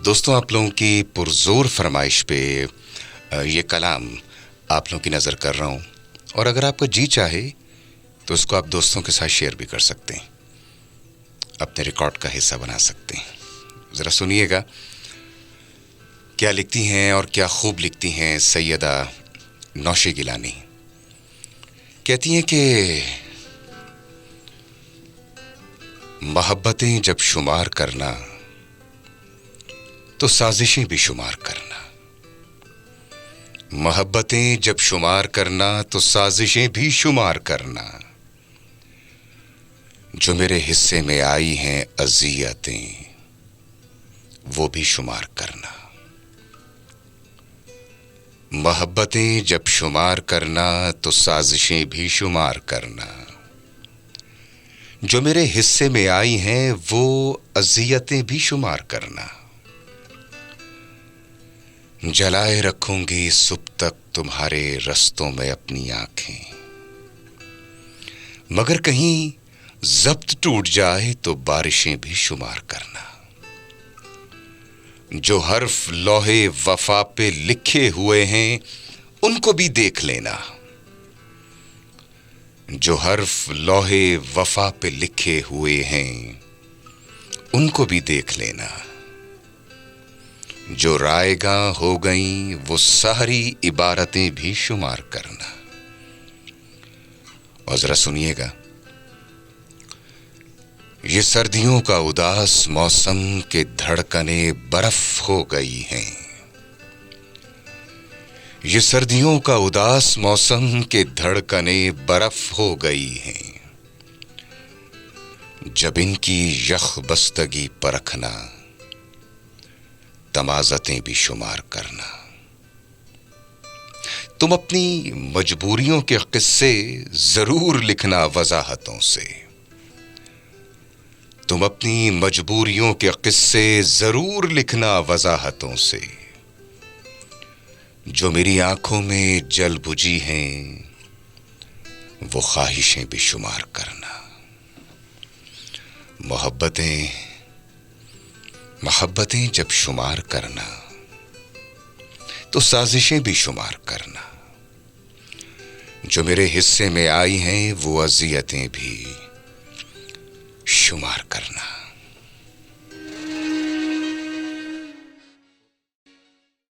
दोस्तों, आप लोगों की पुरजोर फरमाइश पे ये कलाम आप लोगों की नज़र कर रहा हूँ। और अगर आपका जी चाहे तो उसको आप दोस्तों के साथ शेयर भी कर सकते हैं, अपने रिकॉर्ड का हिस्सा बना सकते हैं। ज़रा सुनिएगा क्या लिखती हैं और क्या खूब लिखती हैं सैयदा नौशी गिलानी। कहती हैं कि मोहब्बतें जब शुमार करना तो साजिशें भी शुमार करना। मोहब्बतें जब शुमार करना तो साजिशें भी शुमार करना। जो मेरे हिस्से में आई हैं अज़ियतें वो भी शुमार करना। मोहब्बतें जब शुमार करना तो साजिशें भी शुमार करना। जो मेरे हिस्से में आई हैं वो अज़ियतें भी शुमार करना। जलाए रखूंगी सुबह तक तुम्हारे रस्तों में अपनी आंखें, मगर कहीं ज़ब्त टूट जाए तो बारिशें भी शुमार करना। जो हर्फ लौहे वफा पे लिखे हुए हैं उनको भी देख लेना। जो हर्फ लौहे वफा पे लिखे हुए हैं उनको भी देख लेना। जो रायगा हो गई वो सारी इबारतें भी शुमार करना। और जरा सुनिएगा, ये सर्दियों का उदास मौसम के धड़कने बर्फ हो गई हैं। ये सर्दियों का उदास मौसम के धड़कने बर्फ हो गई हैं। जब इनकी यख बस्तगी परखना तमाज़तें भी शुमार करना। तुम अपनी मजबूरियों के किस्से जरूर लिखना वजाहतों से। तुम अपनी मजबूरियों के किस्से जरूर लिखना वजाहतों से। जो मेरी आंखों में जल बुझी हैं वो ख्वाहिशें भी शुमार करना। मोहब्बतें जब शुमार करना तो साजिशें भी शुमार करना। जो मेरे हिस्से में आई हैं वो अज़ियतें भी शुमार करना।